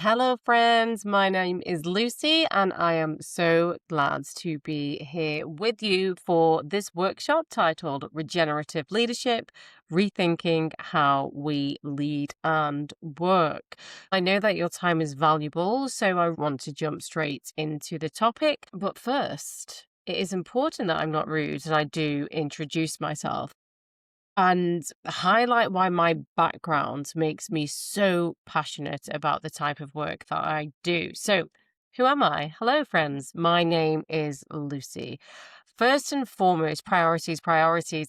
Hello, friends. My name is Lucie, and I am so glad to be here with you for this workshop titled Regenerative Leadership Rethinking How We Lead and Work. I know that your time is valuable, so I want to jump straight into the topic. But first, it is important that I'm not rude and I do introduce myself and highlight why my background makes me so passionate about the type of work that I do. So, who am I? Hello, friends. My name is Lucie. First and foremost, priorities.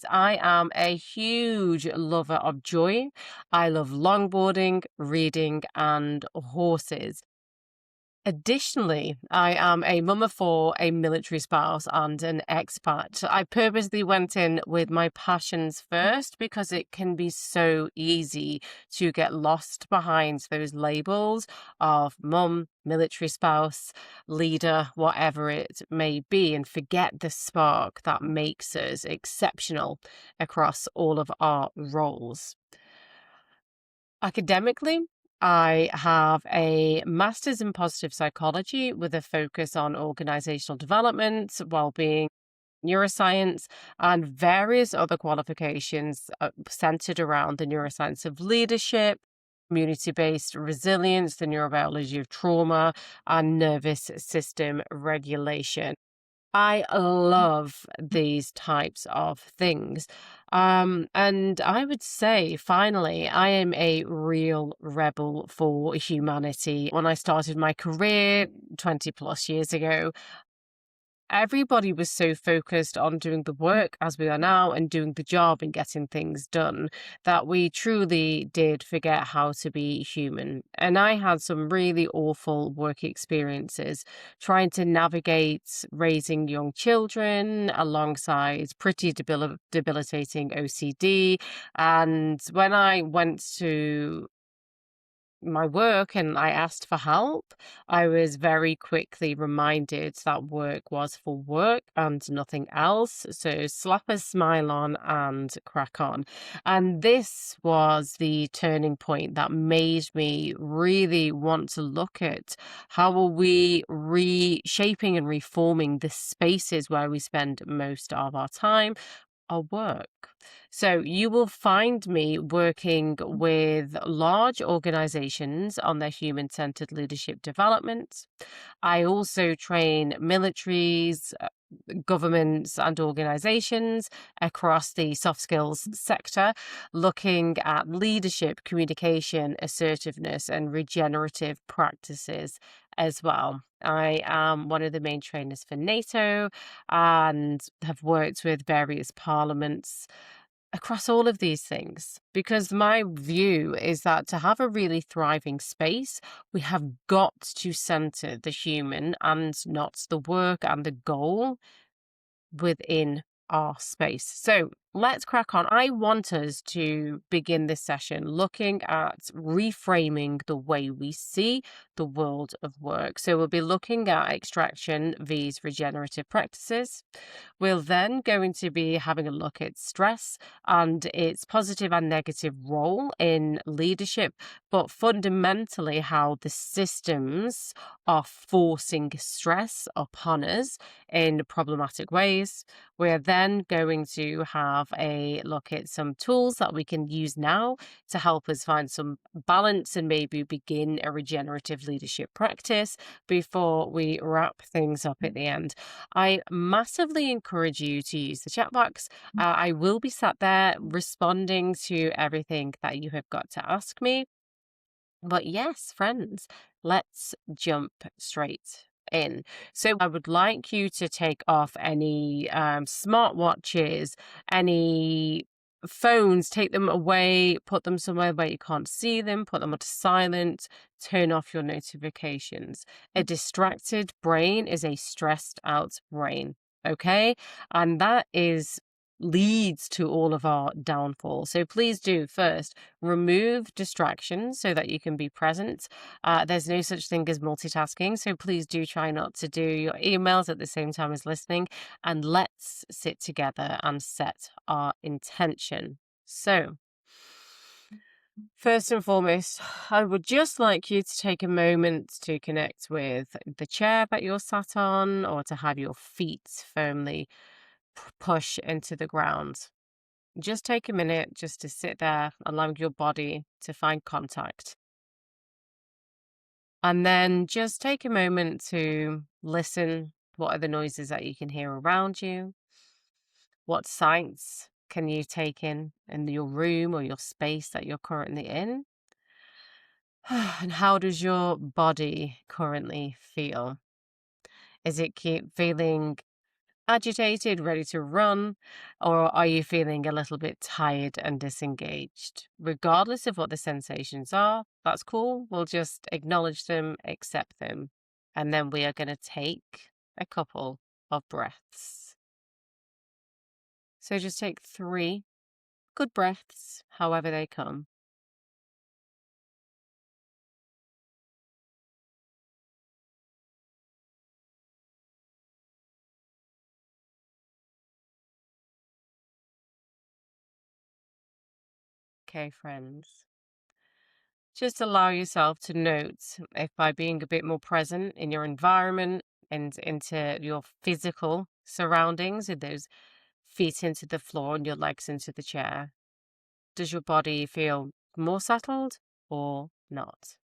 I am a huge lover of joy. I love longboarding, reading, and horses. Additionally, I am a mum of four, a military spouse, and an expat. I purposely went in with my passions first because it can be so easy to get lost behind those labels of mum, military spouse, leader, whatever it may be, and forget the spark that makes us exceptional across all of our roles. Academically, I have a master's in positive psychology with a focus on organizational development, well-being, neuroscience, and various other qualifications centered around the neuroscience of leadership, community-based resilience, the neurobiology of trauma, and nervous system regulation. I love these types of things. And I would say, finally, I am a real rebel for humanity. When I started my career 20 plus years ago, everybody was so focused on doing the work as we are now and doing the job and getting things done that we truly did forget how to be human. And I had some really awful work experiences trying to navigate raising young children alongside pretty debilitating OCD. And when I went to my work and I asked for help, I was very quickly reminded that work was for work and nothing else. So slap a smile on and crack on. And this was the turning point that made me really want to look at how are we reshaping and reforming the spaces where we spend most of our time, our work. So you will find me working with large organizations on their human-centered leadership development. I also train militaries, governments, and organizations across the soft skills sector, looking at leadership, communication, assertiveness, and regenerative practices as well. I am one of the main trainers for NATO and have worked with various parliaments across all of these things because my view is that to have a really thriving space, we have got to center the human and not the work and the goal within our space. So let's crack on. I want us to begin this session looking at reframing the way we see the world of work. So we'll be looking at extraction vs regenerative practices. We're then going to be having a look at stress and its positive and negative role in leadership, but fundamentally how the systems are forcing stress upon us in problematic ways. We're then going to have a look at some tools that we can use now to help us find some balance and maybe begin a regenerative leadership practice before we wrap things up at the end. I massively encourage you to use the chat box. I will be sat there responding to everything that you have got to ask me. But yes, friends, let's jump straight in. So I would like you to take off any smartwatches, any phones, take them away, put them somewhere where you can't see them, put them on silent, turn off your notifications. A distracted brain is a stressed out brain. Okay. And that leads to all of our downfall. So please do first remove distractions so that you can be present. There's no such thing as multitasking, so please do try not to do your emails at the same time as listening, and let's sit together and set our intention. So First and foremost, I would just like you to take a moment to connect with the chair that you're sat on or to have your feet firmly push into the ground. Just take a minute just to sit there, allowing your body to find contact. And then just take a moment to listen. What are the noises that you can hear around you? What sights can you take in your room or your space that you're currently in? And how does your body currently feel? Is it keep feeling agitated, ready to run, or are you feeling a little bit tired and disengaged? Regardless of what the sensations are, that's cool. We'll just acknowledge them, accept them, and then we are going to take a couple of breaths. So just take 3 good breaths, however they come. Okay, friends. Just allow yourself to note if by being a bit more present in your environment and into your physical surroundings, with those feet into the floor and your legs into the chair, does your body feel more settled or not?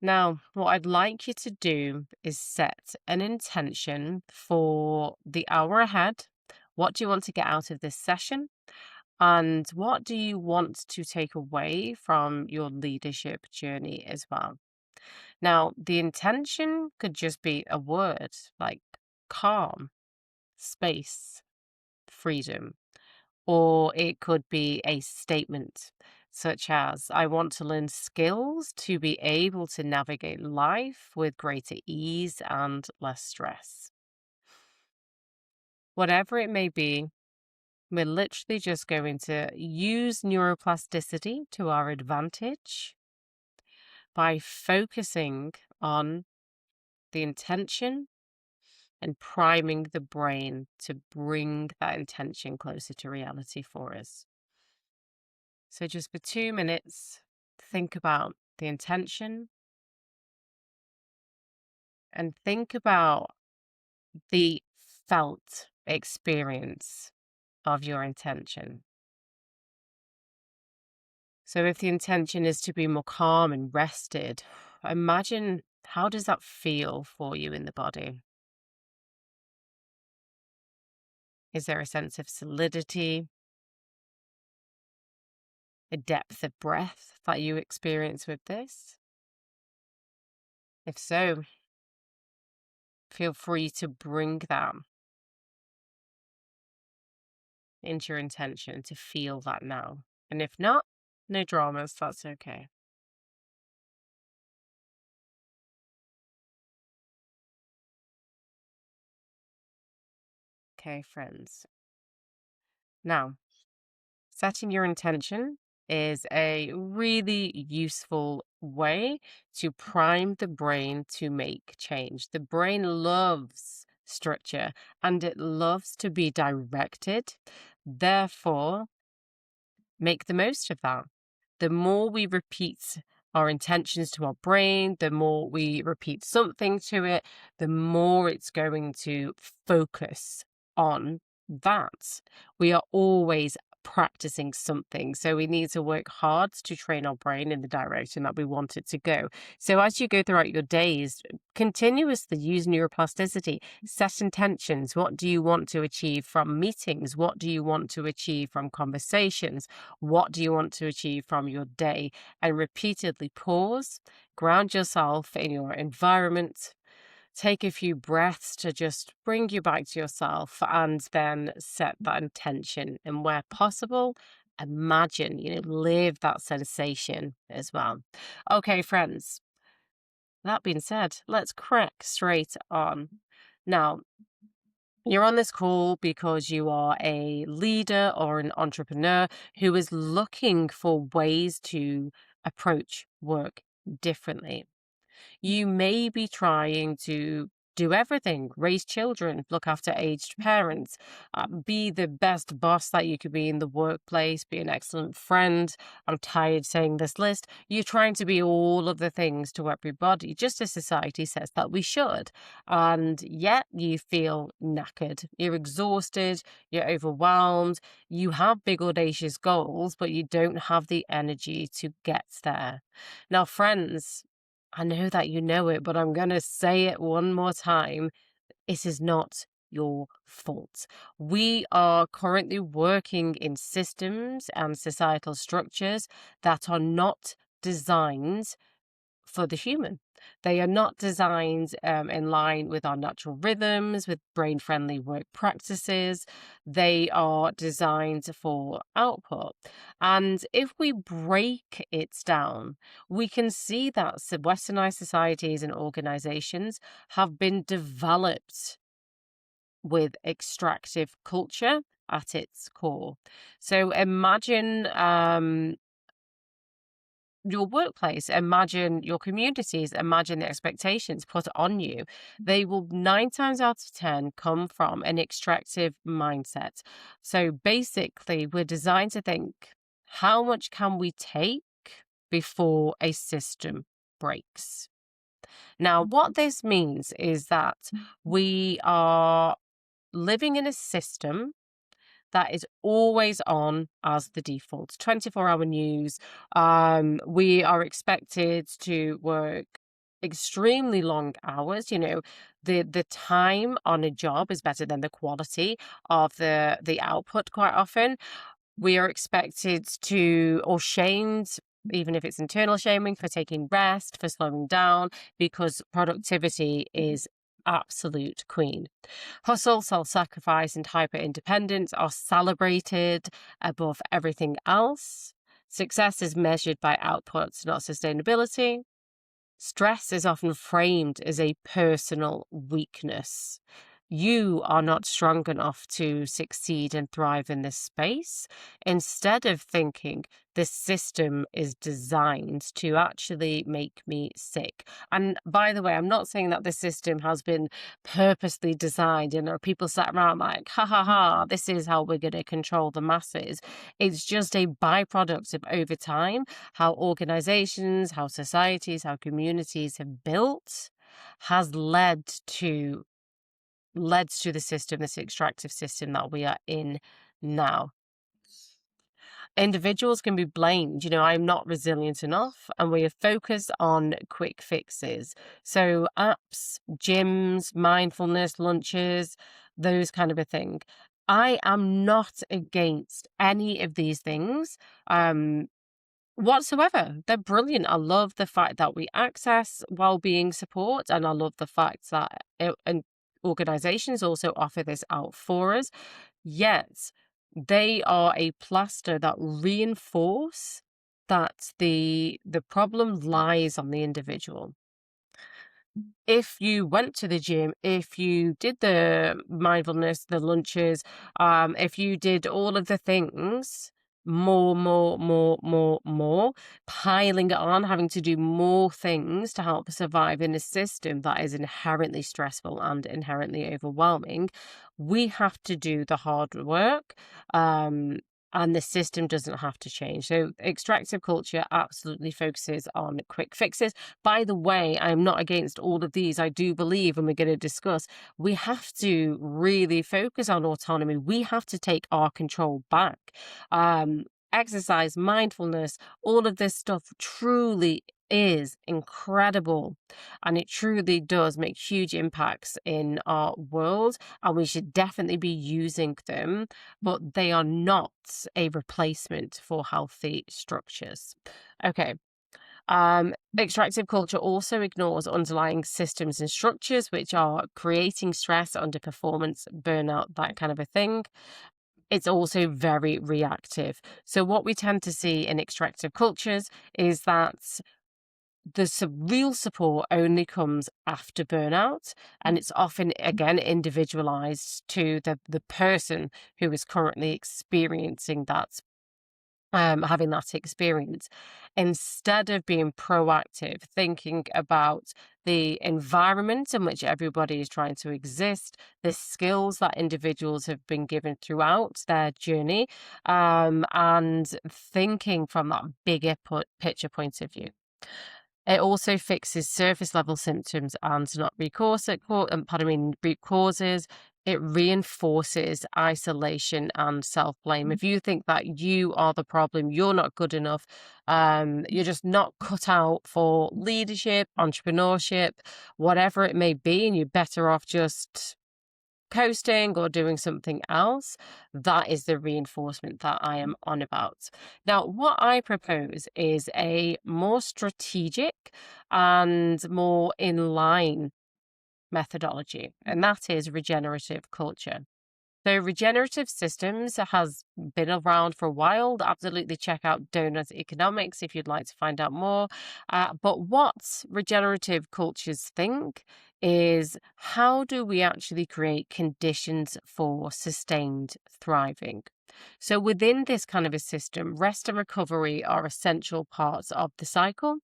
Now, what I'd like you to do is set an intention for the hour ahead. What do you want to get out of this session? And what do you want to take away from your leadership journey as well? Now, the intention could just be a word like calm, space, freedom, or it could be a statement such as, I want to learn skills to be able to navigate life with greater ease and less stress. Whatever it may be, we're literally just going to use neuroplasticity to our advantage by focusing on the intention and priming the brain to bring that intention closer to reality for us. So, just for 2 minutes, think about the intention and think about the felt experience of your intention. So if the intention is to be more calm and rested, imagine how does that feel for you in the body? Is there a sense of solidity, a depth of breath that you experience with this? If so, feel free to bring that into your intention to feel that now. And if not, no dramas, that's okay. Okay, friends. Now, setting your intention is a really useful way to prime the brain to make change. The brain loves structure and it loves to be directed. Therefore, make the most of that. The more we repeat our intentions to our brain, the more we repeat something to it, the more it's going to focus on that. We are always practicing something. So we need to work hard to train our brain in the direction that we want it to go. So as you go throughout your days, continuously use neuroplasticity, set intentions. What do you want to achieve from meetings? What do you want to achieve from conversations? What do you want to achieve from your day? And repeatedly pause, ground yourself in your environment, take a few breaths to just bring you back to yourself, and then set that intention. And where possible, imagine, live that sensation as well. Okay, friends, that being said, let's crack straight on. Now, you're on this call because you are a leader or an entrepreneur who is looking for ways to approach work differently. You may be trying to do everything, raise children, look after aged parents, be the best boss that you could be in the workplace, be an excellent friend. I'm tired saying this list. You're trying to be all of the things to everybody, just as society says that we should. And yet you feel knackered. You're exhausted, you're overwhelmed, you have big, audacious goals, but you don't have the energy to get there. Now, friends, I know that you know it, but I'm going to say it one more time. It is not your fault. We are currently working in systems and societal structures that are not designed for the human. They are not designed in line with our natural rhythms, with brain friendly work practices. They are designed for output. And if we break it down, we can see that westernized societies and organizations have been developed with extractive culture at its core. So imagine your workplace, imagine your communities, imagine the expectations put on you. They will 9 times out of 10 come from an extractive mindset. So basically, we're designed to think, how much can we take before a system breaks? Now, what this means is that we are living in a system that is always on as the default. 24-hour news. We are expected to work extremely long hours. The time on a job is better than the quality of the output quite often. We are expected to, or shamed, even if it's internal shaming, for taking rest, for slowing down, because productivity is absolute queen. Hustle, self-sacrifice, and hyper-independence are celebrated above everything else. Success is measured by outputs, not sustainability. Stress is often framed as a personal weakness. You are not strong enough to succeed and thrive in this space. Instead of thinking, this system is designed to actually make me sick. And by the way, I'm not saying that this system has been purposely designed and there are people sat around like, ha ha ha, this is how we're going to control the masses. It's just a byproduct of, over time, how organizations, how societies, how communities have built has led to the system, this extractive system that we are in now. Individuals can be blamed. I'm not resilient enough, and we are focused on quick fixes. So apps, gyms, mindfulness, lunches, those kind of a thing. I am not against any of these things. Whatsoever. They're brilliant. I love the fact that we access well-being support, and I love the fact that and organizations also offer this out for us. Yet they are a plaster that reinforce that the problem lies on the individual. If you went to the gym, if you did the mindfulness, the lunches, if you did all of the things, more, piling it on, having to do more things to help survive in a system that is inherently stressful and inherently overwhelming, we have to do the hard work. And the system doesn't have to change. So extractive culture absolutely focuses on quick fixes. By the way, I'm not against all of these. I do believe, and we're going to discuss, we have to really focus on autonomy. We have to take our control back. Exercise, mindfulness, all of this stuff truly is incredible, and it truly does make huge impacts in our world, and we should definitely be using them, but they are not a replacement for healthy structures. Okay. Extractive culture also ignores underlying systems and structures which are creating stress, underperformance, burnout, that kind of a thing. It's also very reactive. So what we tend to see in extractive cultures is that the real support only comes after burnout, and it's often, again, individualized to the person who is currently experiencing that having that experience, instead of being proactive, thinking about the environment in which everybody is trying to exist, the skills that individuals have been given throughout their journey, and thinking from that bigger picture point of view. It also fixes surface level symptoms and not root causes. It reinforces isolation and self-blame. If you think that you are the problem, you're not good enough, you're just not cut out for leadership, entrepreneurship, whatever it may be, and you're better off just coasting or doing something else, that is the reinforcement that I am on about. Now, what I propose is a more strategic and more in line methodology, and that is regenerative culture. So regenerative systems has been around for a while. Absolutely check out Donut Economics if you'd like to find out more. But what regenerative cultures think is, how do we actually create conditions for sustained thriving? So within this kind of a system, rest and recovery are essential parts of the cycle.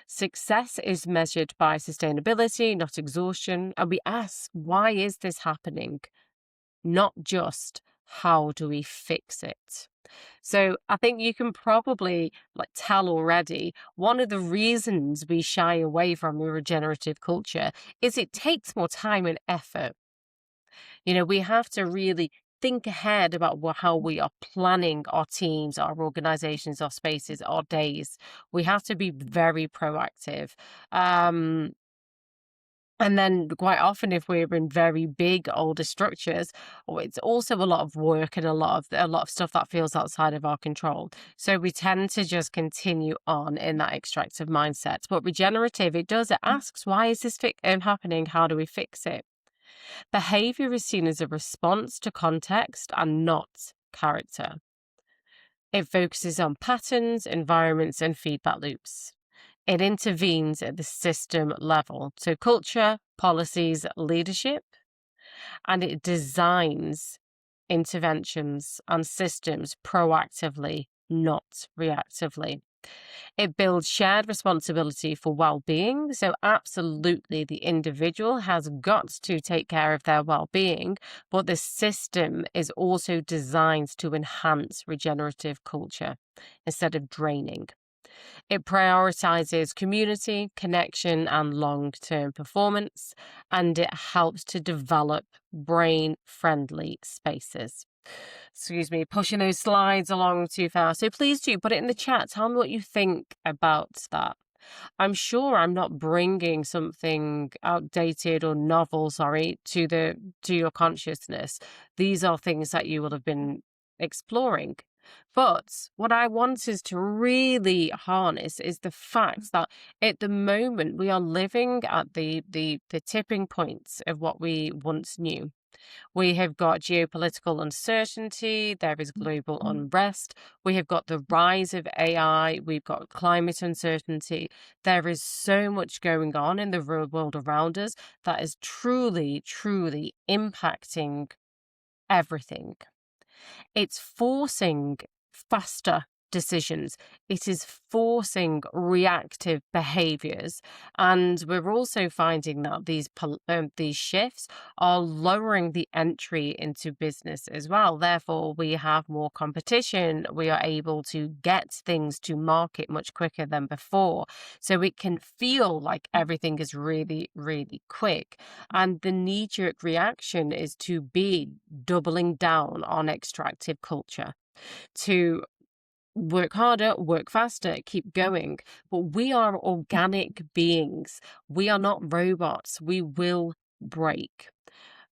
Success is measured by sustainability, not exhaustion. And we ask, why is this happening? Not just how do we fix it. So I think you can probably tell already, one of the reasons we shy away from a regenerative culture is it takes more time and effort. We have to really think ahead about how we are planning our teams, our organizations, our spaces, our days. We have to be very proactive. And then quite often, if we're in very big older structures, it's also a lot of work and a lot of stuff that feels outside of our control. So we tend to just continue on in that extractive mindset. But regenerative, it asks, why is this happening? How do we fix it? Behavior is seen as a response to context and not character. It focuses on patterns, environments, and feedback loops. It intervenes at the system level, so culture, policies, leadership, and it designs interventions and systems proactively, not reactively. It builds shared responsibility for well-being, so absolutely the individual has got to take care of their well-being, but the system is also designed to enhance regenerative culture instead of draining. It prioritizes community, connection, and long-term performance, and it helps to develop brain-friendly spaces. Excuse me, pushing those slides along too fast. So please do put it in the chat. Tell me what you think about that. I'm sure I'm not bringing something outdated or novel, to your consciousness. These are things that you will have been exploring. But what I want is to really harness is the fact that at the moment we are living at the tipping points of what we once knew. We have got geopolitical uncertainty, there is global unrest, we have got the rise of AI, we've got climate uncertainty. There is so much going on in the real world around us that is truly, truly impacting everything. It's forcing faster decisions. It is forcing reactive behaviors. And we're also finding that these shifts are lowering the entry into business as well. Therefore, we have more competition. We are able to get things to market much quicker than before. So it can feel like everything is really, really quick. And the knee-jerk reaction is to be doubling down on extractive culture, to work harder, work faster, keep going. But we are organic beings. We are not robots. We will break.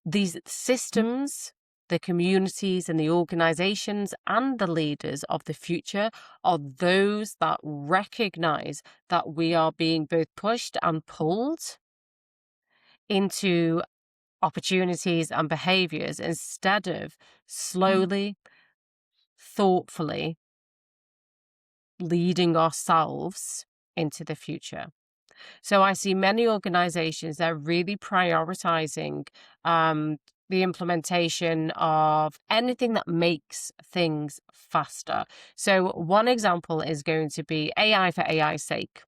These systems, the communities and the organizations and the leaders of the future are those that recognize that we are being both pushed and pulled into opportunities and behaviors instead of slowly, thoughtfully leading ourselves into the future. So I see many organizations that are really prioritizing the implementation of anything that makes things faster. So, one example is going to be AI for AI's sake.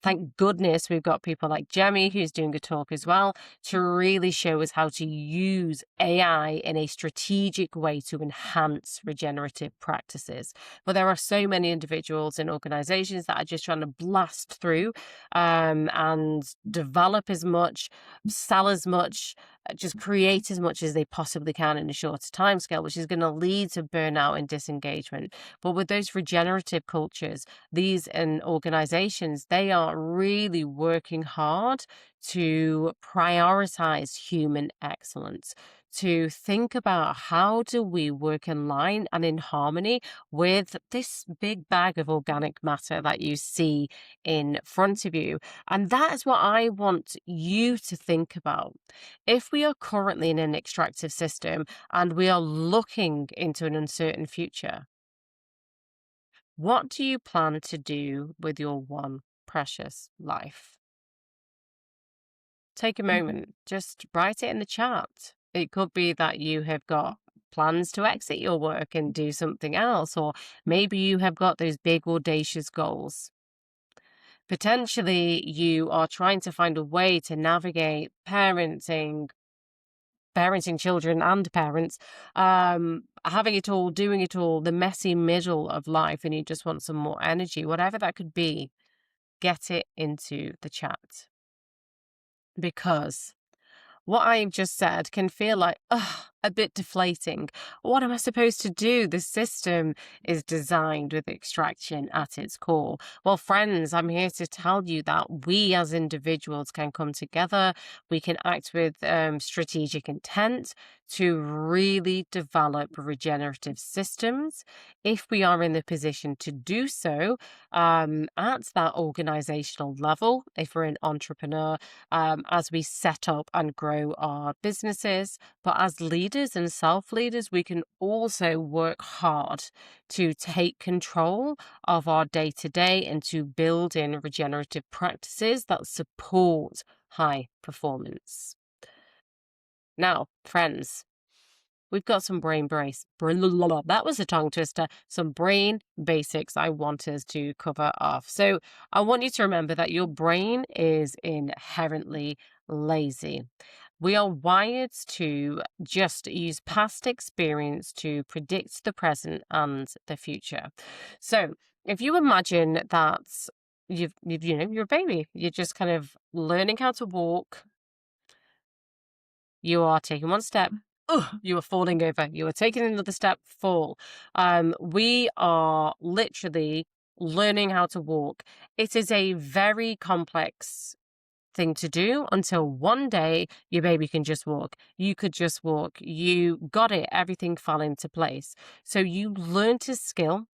Thank goodness we've got people like Jemmy, who's doing a talk as well, to really show us how to use AI in a strategic way to enhance regenerative practices. But there are so many individuals and organizations that are just trying to blast through and develop as much, sell as much, just create as much as they possibly can in a shorter time scale, which is going to lead to burnout and disengagement. But with those regenerative cultures, these and organizations, they are really working hard to prioritize human excellence, to think about how do we work in line and in harmony with this big bag of organic matter that you see in front of you. And that is what I want you to think about. If we are currently in an extractive system and we are looking into an uncertain future, what do you plan to do with your one precious life? Take a moment, just write it in the chat. It could be that you have got plans to exit your work and do something else, or maybe you have got those big, audacious goals. Potentially, you are trying to find a way to navigate parenting children and parents, having it all, doing it all, the messy middle of life, and you just want some more energy, whatever that could be, get it into the chat. Because what I've just said can feel like, a bit deflating. What am I supposed to do? The system is designed with extraction at its core. Well, friends, I'm here to tell you that we as individuals can come together. We can act with strategic intent to really develop regenerative systems. If we are in the position to do so at that organizational level, if we're an entrepreneur, as we set up and grow our businesses, but as leaders and self-leaders, we can also work hard to take control of our day-to-day and to build in regenerative practices that support high performance. Now, friends, we've got some that was a tongue twister, some brain basics I want us to cover off. So I want you to remember that your brain is inherently lazy. We are wired to just use past experience to predict the present and the future. So if you imagine that you're a baby, you're just kind of learning how to walk, you are taking one step. You are falling over. You are taking another step, fall. We are literally learning how to walk. It is a very complex thing to do until one day your baby can just walk. You could just walk. You got it. Everything fell into place. So you learned a skill.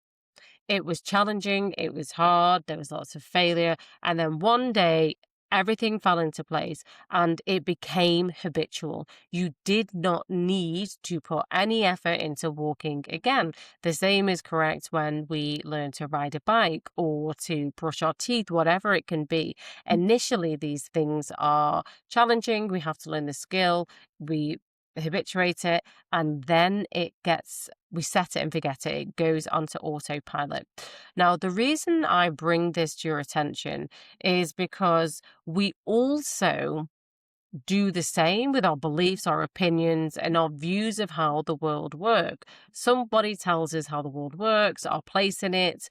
It was challenging, it was hard, there was lots of failure, and then one day everything fell into place and it became habitual. You did not need to put any effort into walking again. The same is correct when we learn to ride a bike or to brush our teeth, whatever it can be. Initially, these things are challenging. We have to learn the skill. We habituate it, and then we set it and forget it. It goes onto autopilot. Now, the reason I bring this to your attention is because we also do the same with our beliefs, our opinions, and our views of how the world works. Somebody tells us how the world works, our place in it,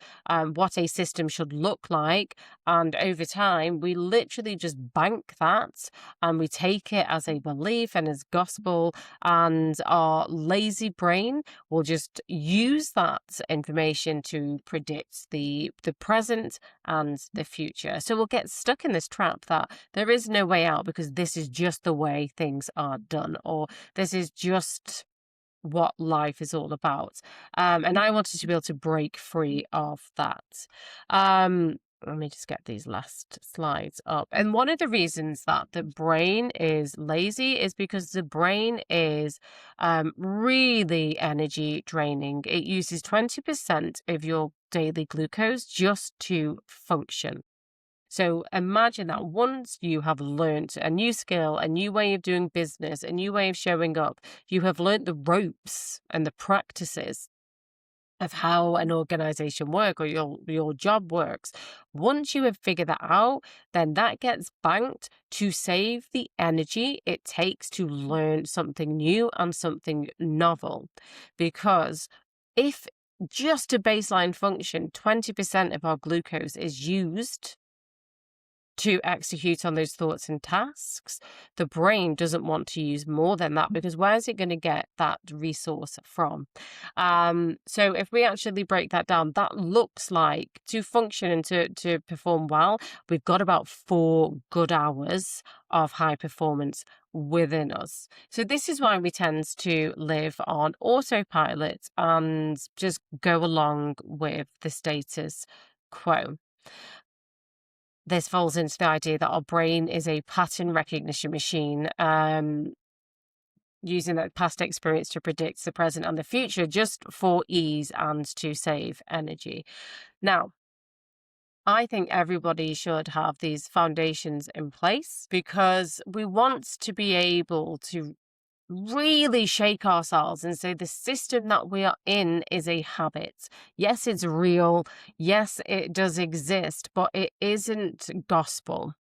what a system should look like. And over time, we literally just bank that and we take it as a belief and as gospel. And our lazy brain will just use that information to predict the present and the future. So we'll get stuck in this trap that there is no way out because this is just the way things are done, or this is just what life is all about. And I wanted to be able to break free of that. Let me just get these last slides up. And one of the reasons that the brain is lazy is because the brain is really energy draining. It uses 20% of your daily glucose just to function. So imagine that once you have learnt a new skill, a new way of doing business, a new way of showing up, you have learnt the ropes and the practices of how an organization works or your job works. Once you have figured that out, then that gets banked to save the energy it takes to learn something new and something novel. Because if just a baseline function, 20% of our glucose is used to execute on those thoughts and tasks, the brain doesn't want to use more than that, because where is it going to get that resource from? So if we actually break that down, that looks like to function and to perform well, we've got about 4 good hours of high performance within us. So this is why we tend to live on autopilot and just go along with the status quo. This falls into the idea that our brain is a pattern recognition machine, using that past experience to predict the present and the future just for ease and to save energy. Now, I think everybody should have these foundations in place because we want to be able to really shake ourselves and say the system that we are in is a habit. Yes, it's real. Yes, it does exist, but it isn't gospel.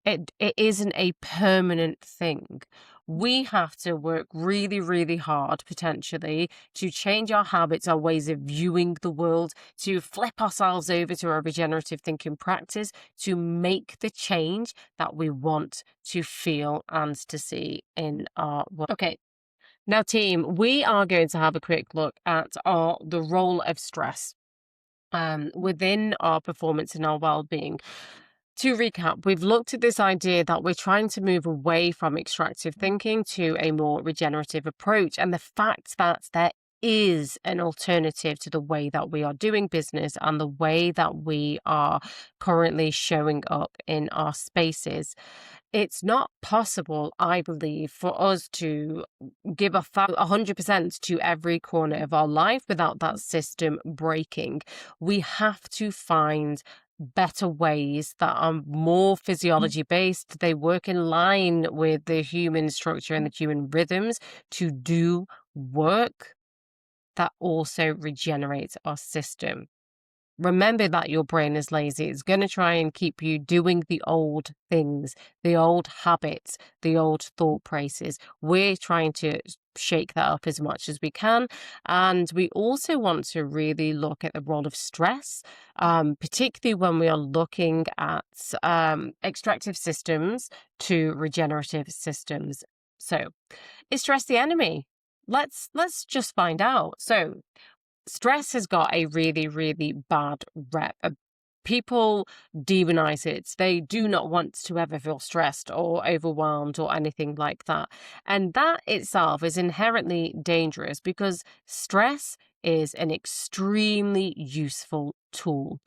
It isn't a permanent thing. We have to work really, really hard, potentially, to change our habits, our ways of viewing the world, to flip ourselves over to a regenerative thinking practice, to make the change that we want to feel and to see in our world. Okay, now, team, we are going to have a quick look at the role of stress within our performance and our well-being. To recap, we've looked at this idea that we're trying to move away from extractive thinking to a more regenerative approach, and the fact that there is an alternative to the way that we are doing business and the way that we are currently showing up in our spaces. It's not possible, I believe, for us to give 100% to every corner of our life without that system breaking. We have to find better ways that are more physiology based. They work in line with the human structure and the human rhythms to do work that also regenerates our system. Remember that your brain is lazy. It's going to try and keep you doing the old things, the old habits, the old thought processes. We're trying to shake that up as much as we can. And we also want to really look at the role of stress, particularly when we are looking at extractive systems to regenerative systems. So, is stress the enemy? Let's just find out. So, stress has got a really, really bad rep. People demonize it. They do not want to ever feel stressed or overwhelmed or anything like that. And that itself is inherently dangerous because stress is an extremely useful tool.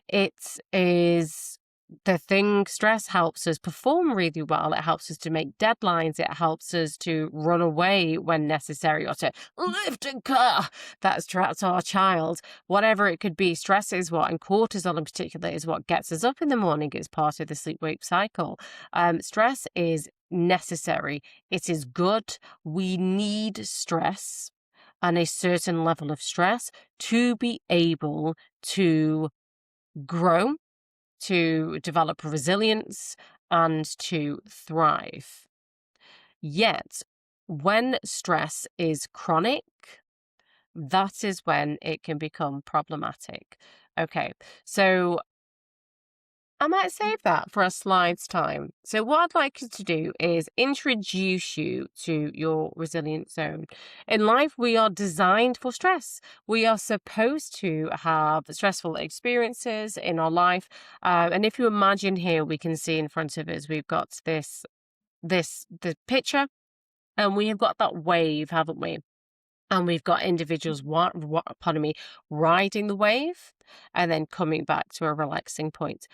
It is the thing. Stress helps us perform really well. It helps us to make deadlines. It helps us to run away when necessary or to lift a car that's trapped our child. Whatever it could be, stress is what, and cortisol in particular, is what gets us up in the morning. It's part of the sleep-wake cycle. Stress is necessary. It is good. We need stress and a certain level of stress to be able to grow, to develop resilience, and to thrive. Yet, when stress is chronic, that is when it can become problematic. Okay, so I might save that for a slides time. So what I'd like you to do is introduce you to your resilient zone. In life, we are designed for stress. We are supposed to have stressful experiences in our life. And if you imagine here, we can see in front of us, we've got the picture, and we have got that wave, haven't we? And we've got individuals, riding the wave and then coming back to a relaxing point.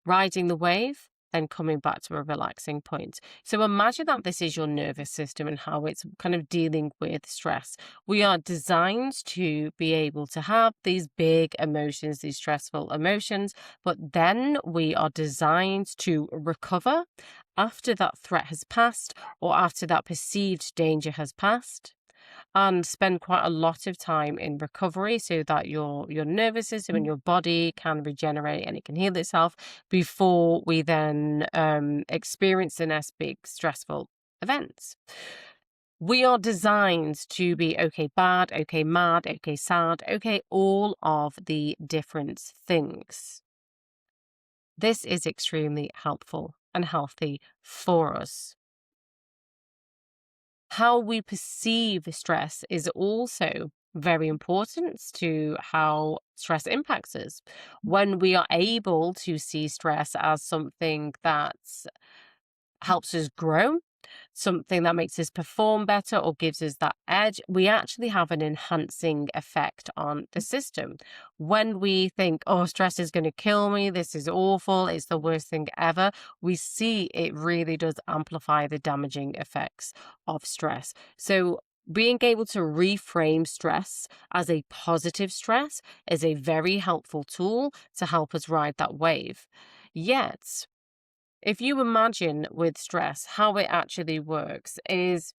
Riding the wave, then coming back to a relaxing point. So imagine that this is your nervous system and how it's kind of dealing with stress. We are designed to be able to have these big emotions, these stressful emotions, but then we are designed to recover after that threat has passed or after that perceived danger has passed, and spend quite a lot of time in recovery so that your nervous system and your body can regenerate and it can heal itself before we then experience the next big stressful events. We are designed to be okay bad, okay mad, okay sad, okay all of the different things. This is extremely helpful and healthy for us. How we perceive stress is also very important to how stress impacts us. When we are able to see stress as something that helps us grow, something that makes us perform better or gives us that edge, we actually have an enhancing effect on the system. When we think, oh, stress is going to kill me, this is awful, it's the worst thing ever, we see it really does amplify the damaging effects of stress. So being able to reframe stress as a positive stress is a very helpful tool to help us ride that wave. Yet, if you imagine with stress, how it actually works is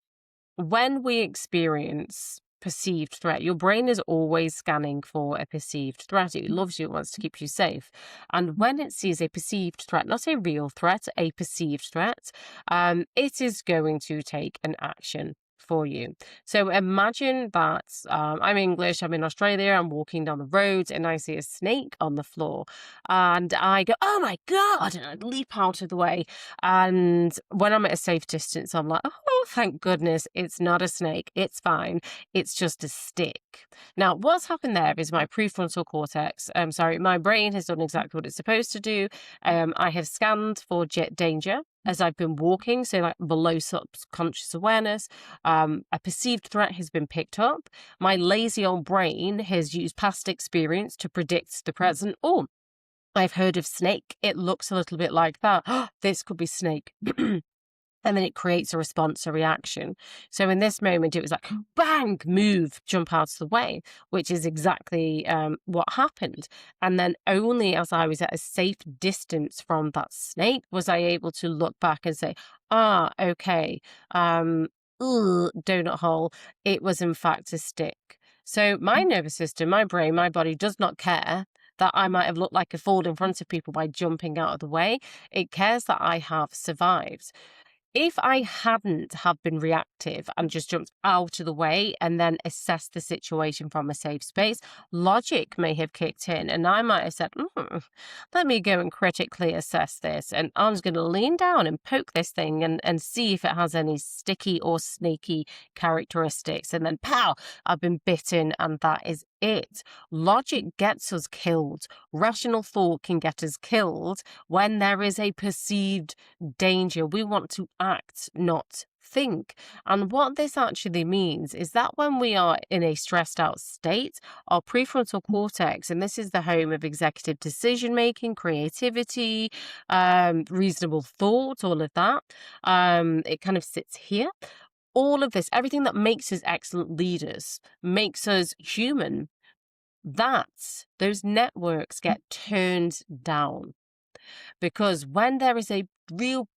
when we experience perceived threat, your brain is always scanning for a perceived threat. It loves you, it wants to keep you safe. And when it sees a perceived threat, not a real threat, a perceived threat, it is going to take an action for you. So imagine that I'm English, I'm in Australia, I'm walking down the road and I see a snake on the floor and I go, oh my God, and I leap out of the way. And when I'm at a safe distance, I'm like, oh, thank goodness it's not a snake. It's fine. It's just a stick. Now, what's happened there is my prefrontal cortex, my brain has done exactly what it's supposed to do. I have scanned for danger as I've been walking, so like below subconscious awareness. A perceived threat has been picked up. My lazy old brain has used past experience to predict the present. Oh, I've heard of snake. It looks a little bit like that. This could be snake. And then it creates a response, a reaction. So in this moment, it was like, bang, move, jump out of the way, which is exactly what happened. And then only as I was at a safe distance from that snake was I able to look back and say, okay, donut hole. It was in fact a stick. So my nervous system, my brain, my body does not care that I might have looked like a fool in front of people by jumping out of the way. It cares that I have survived. If I hadn't have been reactive and just jumped out of the way and then assessed the situation from a safe space, logic may have kicked in and I might have said, let me go and critically assess this. And I'm just going to lean down and poke this thing and see if it has any sticky or snaky characteristics. And then pow, I've been bitten and that is it. Logic gets us killed. Rational thought can get us killed when there is a perceived danger. We want to act, not think. And what this actually means is that when we are in a stressed out state, our prefrontal cortex, and this is the home of executive decision making, creativity, reasonable thought, all of that, it kind of sits here. All of this, everything that makes us excellent leaders, makes us human, those networks get turned down. Because when there is a real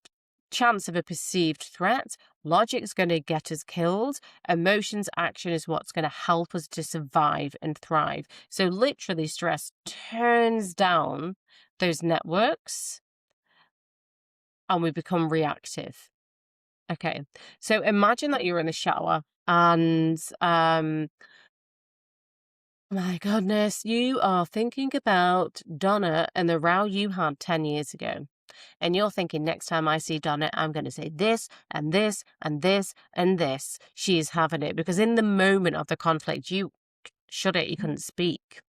chance of a perceived threat, logic is going to get us killed. Emotions, action is what's going to help us to survive and thrive. So literally stress turns down those networks and we become reactive. Okay, so imagine that you're in the shower and my goodness, you are thinking about Donna and the row you had 10 years ago. And you're thinking, next time I see Donna, I'm going to say this and this and this and this. She's having it. Because in the moment of the conflict, you shut it, you couldn't speak.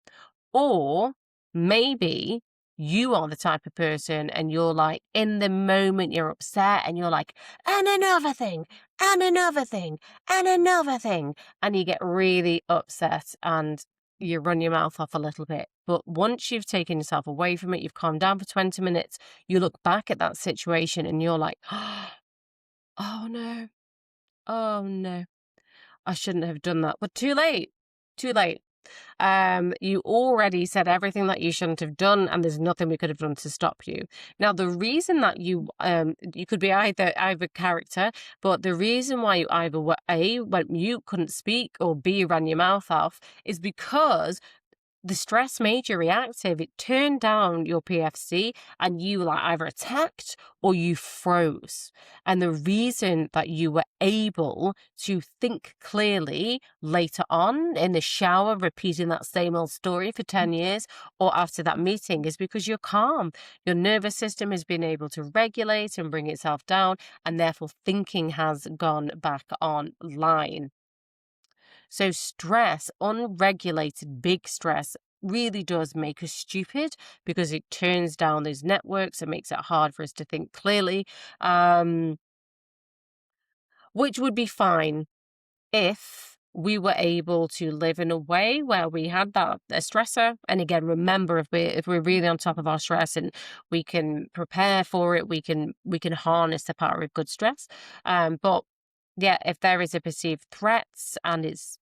Or maybe you are the type of person and you're like, in the moment you're upset and you're like, and another thing, and another thing, and another thing. And you get really upset and you run your mouth off a little bit But once you've taken yourself away from it, you've calmed down for 20 minutes, you look back at that situation and you're like, oh no, oh no, I shouldn't have done that. But too late, too late. You already said everything that you shouldn't have done, and there's nothing we could have done to stop you. Now, the reason that you could be either character, but the reason why you either were when you couldn't speak, or B, you ran your mouth off, is because the stress made you reactive. It turned down your PFC and you like either attacked or you froze. And the reason that you were able to think clearly later on in the shower, repeating that same old story for 10 years or after that meeting, is because you're calm. Your nervous system has been able to regulate and bring itself down, and therefore thinking has gone back online. So stress, unregulated big stress, really does make us stupid because it turns down those networks and makes it hard for us to think clearly, which would be fine if we were able to live in a way where we had that a stressor. And again, remember, if we're really on top of our stress and we can prepare for it, we can harness the power of good stress. But yeah, if there is a perceived threat and it's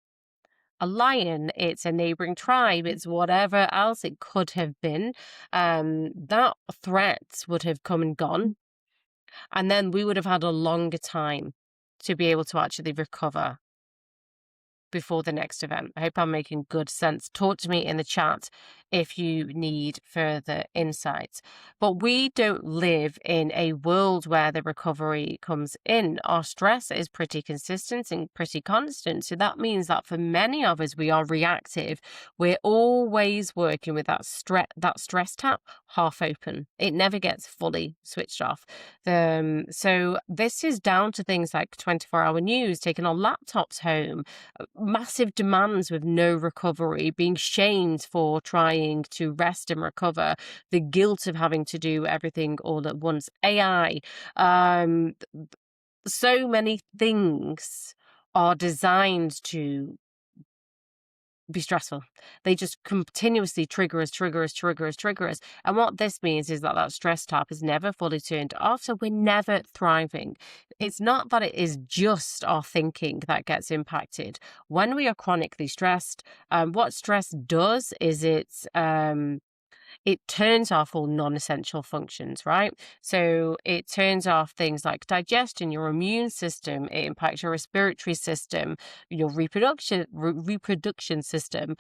a lion, it's a neighboring tribe, it's whatever else it could have been, that threat would have come and gone. And then we would have had a longer time to be able to actually recover before the next event. I hope I'm making good sense. Talk to me in the chat if you need further insights. But we don't live in a world where the recovery comes in. Our stress is pretty consistent and pretty constant. So that means that for many of us, we are reactive. We're always working with that stress tap half open. It never gets fully switched off. So this is down to things like 24-hour news, taking our laptops home, massive demands with no recovery, being shamed for trying to rest and recover, the guilt of having to do everything all at once, AI, so many things are designed to be stressful. They just continuously trigger us. And what this means is that that stress tap is never fully turned off, so we're never thriving. It's not that it is just our thinking that gets impacted. When we are chronically stressed, what stress does is it turns off all non-essential functions, right? So it turns off things like digestion, your immune system, it impacts your respiratory system, your reproduction system.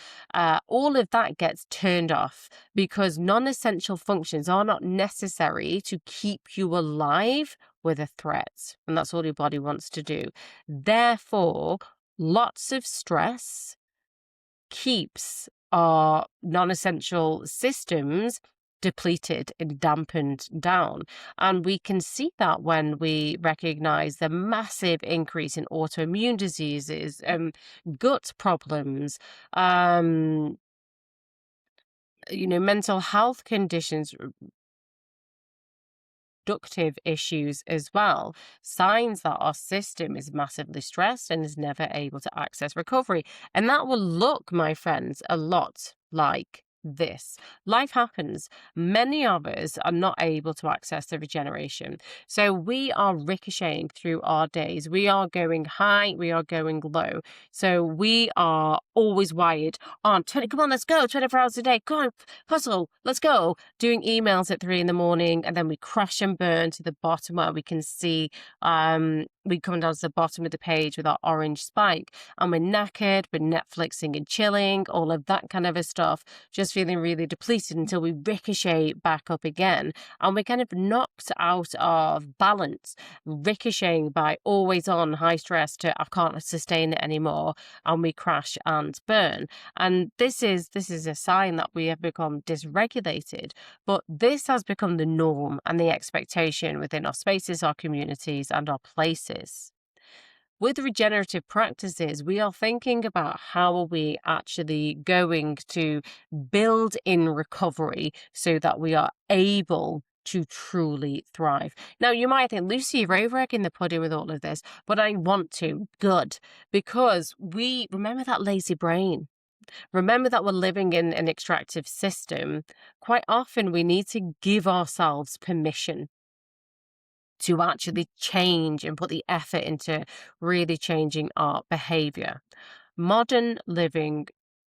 All of that gets turned off because non-essential functions are not necessary to keep you alive with a threat. And that's all your body wants to do. Therefore, lots of stress keeps our non-essential systems depleted and dampened down. And we can see that when we recognize the massive increase in autoimmune diseases, gut problems, mental health conditions, reproductive issues as well, signs that our system is massively stressed and is never able to access recovery. And that will look, my friends, a lot like this. Life happens. Many of us are not able to access the regeneration. So we are ricocheting through our days. We are going high, we are going low. So we are always wired on 20, come on, let's go, 24 hours a day. Come on, hustle, let's go. Doing emails at 3 a.m, and then we crash and burn to the bottom where we can see we come down to the bottom of the page with our orange spike, and we're knackered, we're Netflixing and chilling, all of that kind of a stuff, just feeling really depleted until we ricochet back up again, and we're kind of knocked out of balance, ricocheting by always on high stress to I can't sustain it anymore, and we crash and burn. And this is a sign that we have become dysregulated, but this has become the norm and the expectation within our spaces, our communities, and our places. With regenerative practices, we are thinking about how are we actually going to build in recovery so that we are able to truly thrive. Now, you might think, Lucie, you're over-egging the pudding with all of this, but I want to. Good. Because we remember that lazy brain. Remember that we're living in an extractive system. Quite often we need to give ourselves permission to actually change and put the effort into really changing our behavior. Modern living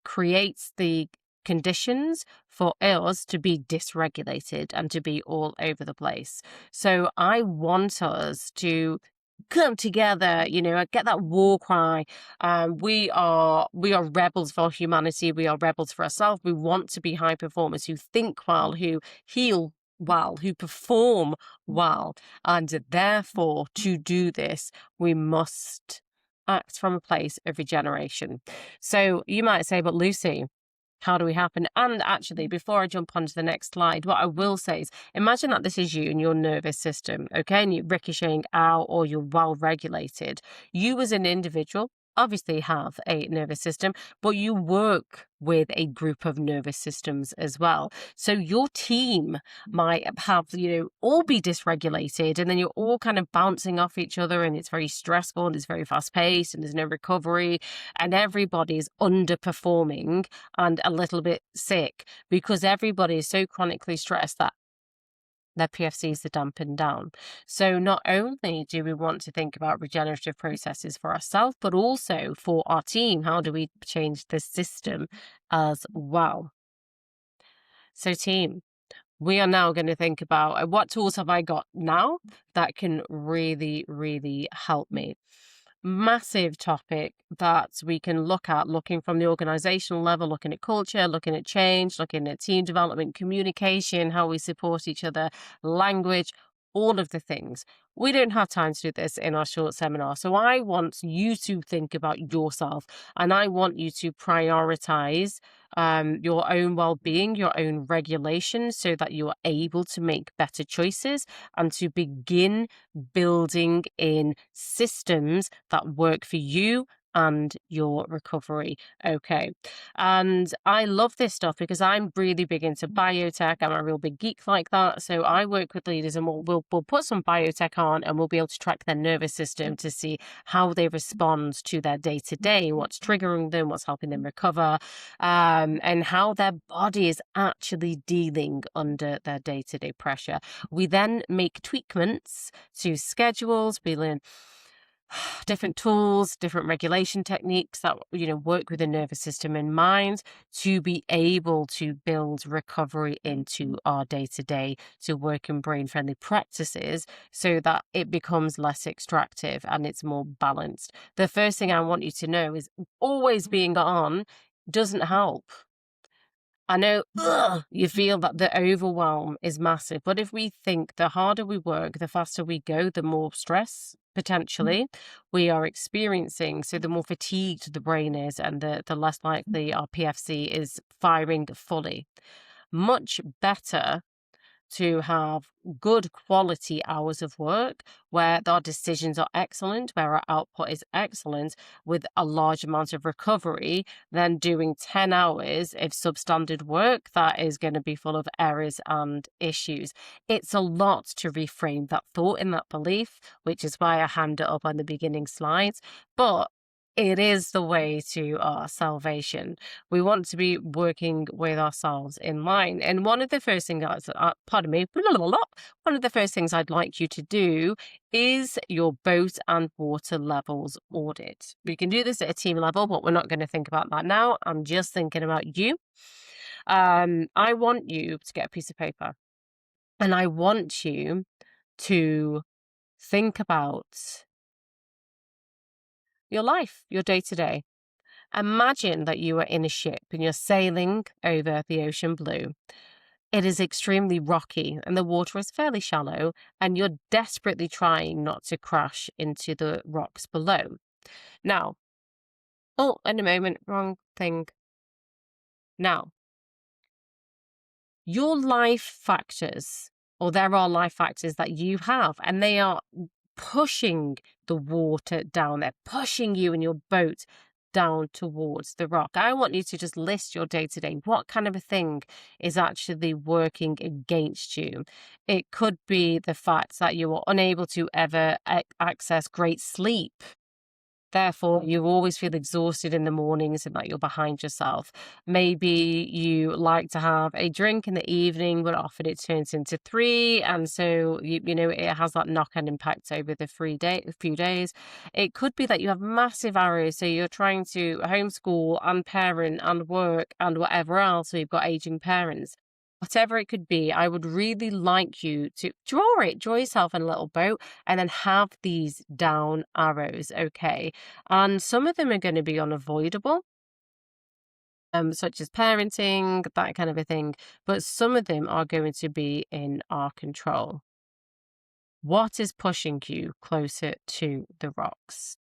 creates the conditions for us to be dysregulated and to be all over the place. So I want us to come together, get that war cry. We are rebels for humanity. We are rebels for ourselves. We want to be high performers who think well, who heal well, who perform well. And therefore, to do this, we must act from a place of regeneration. So you might say, but Lucie, how do we happen? And actually, before I jump onto the next slide, what I will say is imagine that this is you and your nervous system, okay? And you're ricocheting out or you're well regulated. You as an individual obviously have a nervous system, but you work with a group of nervous systems as well. So your team might have, all be dysregulated, and then you're all kind of bouncing off each other, and it's very stressful and it's very fast paced and there's no recovery, and everybody's underperforming and a little bit sick because everybody is so chronically stressed that their PFCs are dampened down. So not only do we want to think about regenerative processes for ourselves, but also for our team. How do we change the system as well? So team, we are now going to think about what tools have I got now that can really, really help me. Massive topic that we can look at, looking from the organizational level, looking at culture, looking at change, looking at team development, communication, how we support each other, language, all of the things. We don't have time to do this in our short seminar. So I want you to think about yourself, and I want you to prioritize your own well-being, your own regulation, so that you are able to make better choices and to begin building in systems that work for you and your recovery. Okay. And I love this stuff because I'm really big into biotech. I'm a real big geek like that. So I work with leaders, and we'll put some biotech on, and we'll be able to track their nervous system to see how they respond to their day-to-day, what's triggering them, what's helping them recover, and how their body is actually dealing under their day-to-day pressure. We then make tweakments to schedules. We learn different tools, different regulation techniques that work with the nervous system in mind to be able to build recovery into our day-to-day, to work in brain-friendly practices so that it becomes less extractive and it's more balanced. The first thing I want you to know is always being on doesn't help. I know you feel that the overwhelm is massive, but if we think the harder we work, the faster we go, the more stress potentially we are experiencing. So the more fatigued the brain is, and the less likely our PFC is firing fully. Much better to have good quality hours of work where our decisions are excellent, where our output is excellent, with a large amount of recovery, than doing 10 hours of substandard work that is going to be full of errors and issues. It's a lot to reframe that thought and that belief, which is why I hand it up on the beginning slides. But it is the way to our salvation. We want to be working with ourselves in mind. And one of the first things, one of the first things I'd like you to do is your boat and water levels audit. We can do this at a team level, but we're not going to think about that now. I'm just thinking about you. I want you to get a piece of paper, and I want you to think about your life, your day-to-day. Imagine that you are in a ship and you're sailing over the ocean blue. It is extremely rocky and the water is fairly shallow, and you're desperately trying not to crash into the rocks below. Now, in a moment, wrong thing. Now, your life factors, or there are life factors that you have, and they are pushing the water down. They're pushing you and your boat down towards the rock. I want you to just list your day-to-day. What kind of a thing is actually working against you? It could be the fact that you are unable to ever access great sleep. Therefore, you always feel exhausted in the mornings and that you're behind yourself. Maybe you like to have a drink in the evening, but often it turns into three. And so, it has that knock-on impact over the few days. It could be that you have massive arrows. So you're trying to homeschool and parent and work and whatever else. So you've got aging parents. Whatever it could be, I would really like you to draw yourself in a little boat and then have these down arrows, okay? And some of them are going to be unavoidable, such as parenting, that kind of a thing, but some of them are going to be in our control. What is pushing you closer to the rocks?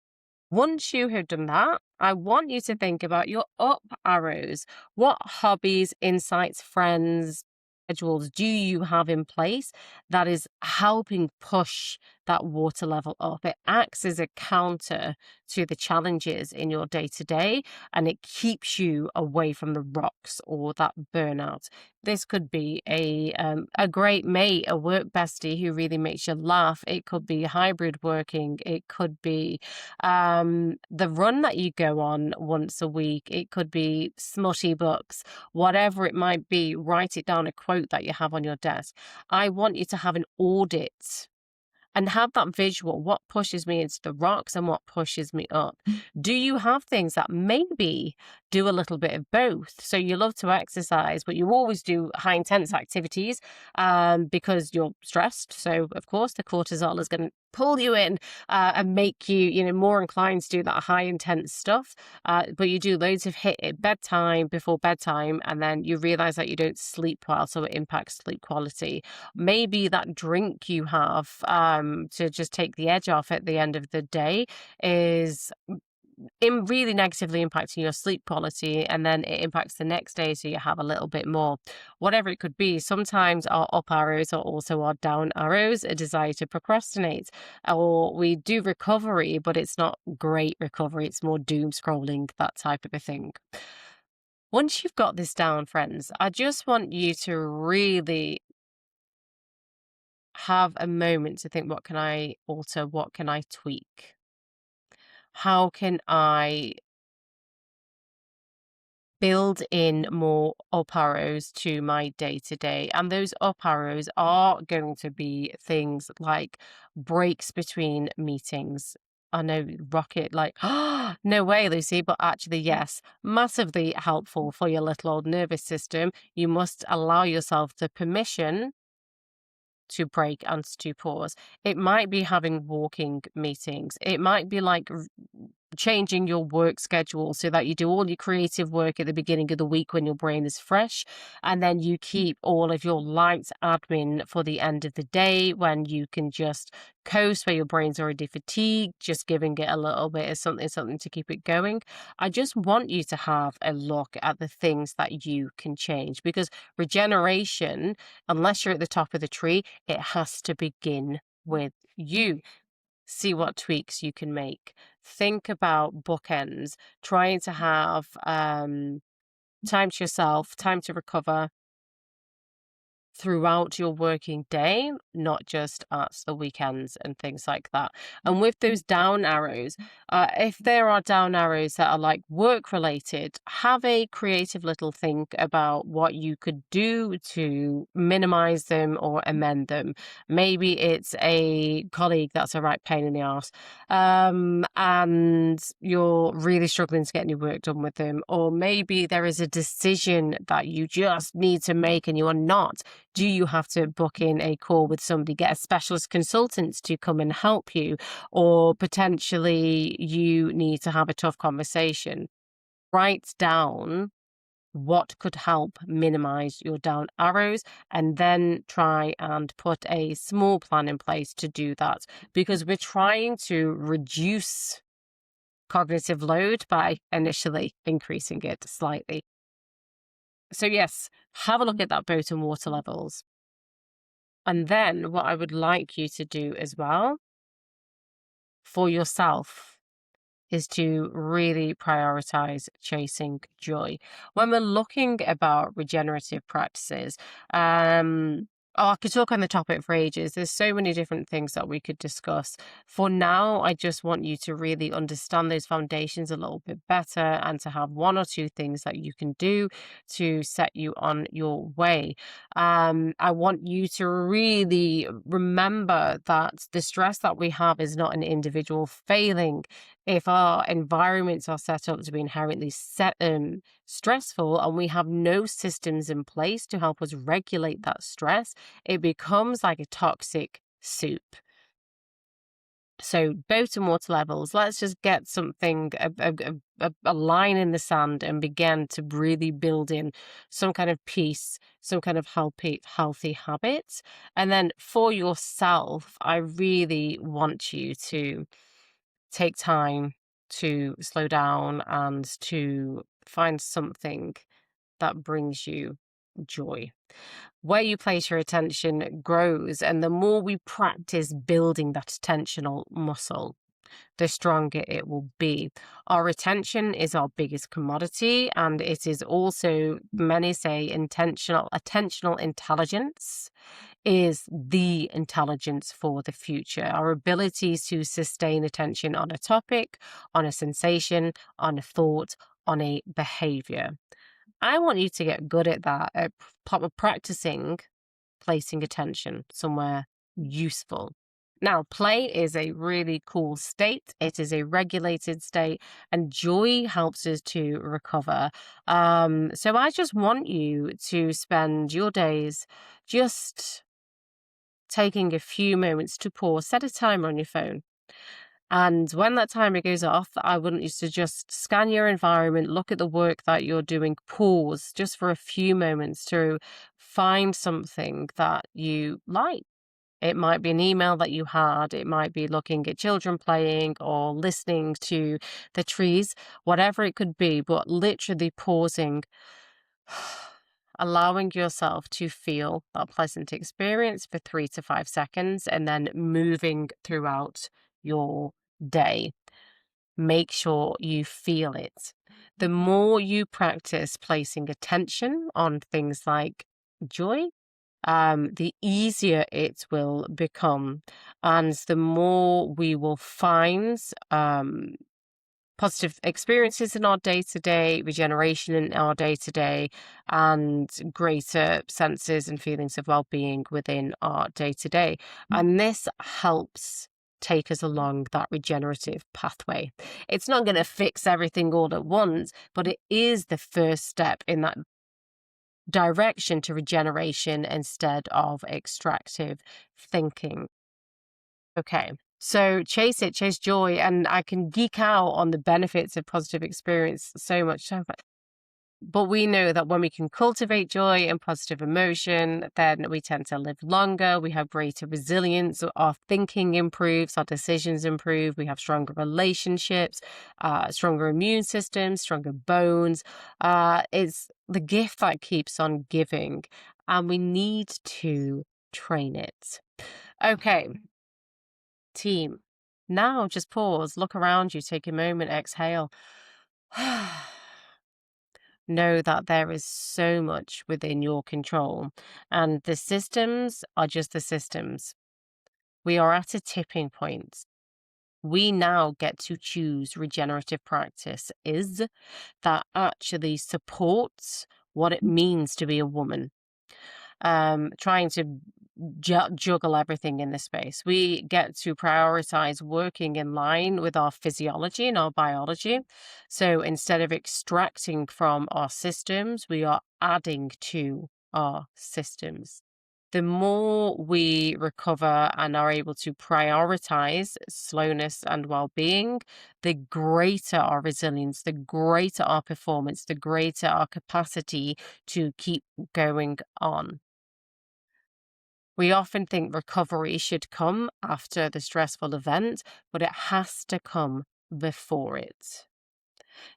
Once you have done that, I want you to think about your up arrows. What hobbies, insights, friends, schedules do you have in place that is helping push that water level up? It acts as a counter to the challenges in your day to day, and it keeps you away from the rocks or that burnout. This could be a great mate, a work bestie who really makes you laugh. It could be hybrid working. It could be the run that you go on once a week. It could be smutty books, whatever it might be. Write it down, a quote that you have on your desk. I want you to have an audit and have that visual. What pushes me into the rocks and what pushes me up? Do you have things that maybe do a little bit of both? So you love to exercise, but you always do high intense activities because you're stressed. So of course the cortisol is going to pull you in and make you, more inclined to do that high intense stuff. But you do loads of HIIT at bedtime, before bedtime, and then you realize that you don't sleep well, so it impacts sleep quality. Maybe that drink you have to just take the edge off at the end of the day is really negatively impacting your sleep quality, and then it impacts the next day, so you have a little bit more. Whatever it could be, sometimes our up arrows are also our down arrows, a desire to procrastinate, or we do recovery, but it's not great recovery, it's more doom scrolling, that type of a thing. Once you've got this down, friends, I just want you to really have a moment to think, what can I alter? What can I tweak? How can I build in more up arrows to my day to day? And those up arrows are going to be things like breaks between meetings. I know, rocket, like, oh, no way, Lucy, but actually, yes, massively helpful for your little old nervous system. You must allow yourself the permission to break and to pause. It might be having walking meetings. It might be like changing your work schedule so that you do all your creative work at the beginning of the week when your brain is fresh, and then you keep all of your light admin for the end of the day when you can just coast, where your brain's already fatigued, just giving it a little bit of something to keep it going. I just want you to have a look at the things that you can change, because regeneration, unless you're at the top of the tree, it has to begin with you. See what tweaks you can make. Think about bookends, trying to have time to yourself, time to recover throughout your working day, not just at the weekends and things like that. And with those down arrows, if there are down arrows that are like work related, have a creative little think about what you could do to minimize them or amend them. Maybe it's a colleague that's a right pain in the ass, and you're really struggling to get any work done with them. Or maybe there is a decision that you just need to make and you are not. Do you have to book in a call with somebody, get a specialist consultant to come and help you? Or potentially you need to have a tough conversation. Write down what could help minimize your down arrows, and then try and put a small plan in place to do that, because we're trying to reduce cognitive load by initially increasing it slightly. So yes, have a look at that boat and water levels. And then what I would like you to do as well for yourself is to really prioritize chasing joy. When we're looking about regenerative practices, Oh, I could talk on the topic for ages. There's so many different things that we could discuss. For now, I just want you to really understand those foundations a little bit better and to have one or two things that you can do to set you on your way. I want you to really remember that the stress that we have is not an individual failing. If our environments are set up to be inherently stressful and we have no systems in place to help us regulate that stress, it becomes like a toxic soup. So both and water levels, let's just get something, a line in the sand and begin to really build in some kind of peace, some kind of healthy habits. And then for yourself, I really want you to take time to slow down and to find something that brings you joy. Where you place your attention grows, and the more we practice building that attentional muscle, the stronger it will be. Our attention is our biggest commodity, and it is also, many say, attentional intelligence is the intelligence for the future. Our ability to sustain attention on a topic, on a sensation, on a thought, on a behavior. I want you to get good at that, at practicing placing attention somewhere useful. Now, play is a really cool state. It is a regulated state, and joy helps us to recover. So I just want you to spend your days just taking a few moments to pause, set a timer on your phone. And when that timer goes off, I want you to just scan your environment, look at the work that you're doing, pause just for a few moments to find something that you like. It might be an email that you had, it might be looking at children playing or listening to the trees, whatever it could be, but literally pausing, allowing yourself to feel that pleasant experience for 3 to 5 seconds, and then moving throughout your day. Make sure you feel it. The more you practice placing attention on things like joy, the easier it will become, and the more we will find positive experiences in our day-to-day, regeneration in our day-to-day, and greater senses and feelings of well-being within our day-to-day. And this helps take us along that regenerative pathway. It's not going to fix everything all at once, but it is the first step in that direction to regeneration instead of extractive thinking. Okay. So chase it, chase joy. And I can geek out on the benefits of positive experience so much. But we know that when we can cultivate joy and positive emotion, then we tend to live longer. We have greater resilience. Our thinking improves, our decisions improve. We have stronger relationships, stronger immune systems, stronger bones. It's the gift that keeps on giving, and we need to train it. Okay, team. Now just pause, look around you, take a moment, exhale. Know that there is so much within your control, and the systems are just the systems. We are at a tipping point. We now get to choose regenerative practice is that actually supports what it means to be a woman. Trying to juggle everything in this space. We get to prioritize working in line with our physiology and our biology. So instead of extracting from our systems, we are adding to our systems. The more we recover and are able to prioritize slowness and well-being, the greater our resilience, the greater our performance, the greater our capacity to keep going on. We often think recovery should come after the stressful event, but it has to come before it.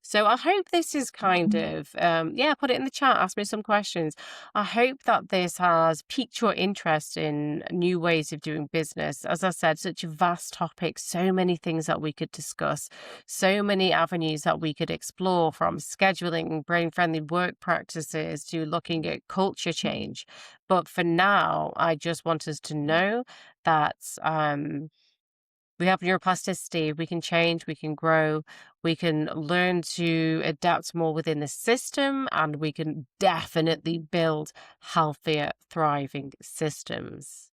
So I hope this is kind of, yeah, put it in the chat, ask me some questions. I hope that this has piqued your interest in new ways of doing business. As I said, such a vast topic, so many things that we could discuss, so many avenues that we could explore, from scheduling brain friendly work practices to looking at culture change. But for now, I just want us to know that we have neuroplasticity, we can change, we can grow, we can learn to adapt more within the system, and we can definitely build healthier, thriving systems.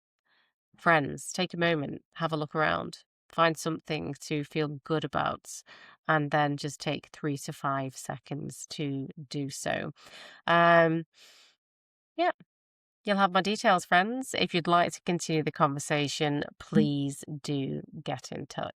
Friends, take a moment, have a look around, find something to feel good about, and then just take 3 to 5 seconds to do so. Um, yeah, you'll have my details, friends. If you'd like to continue the conversation, please do get in touch.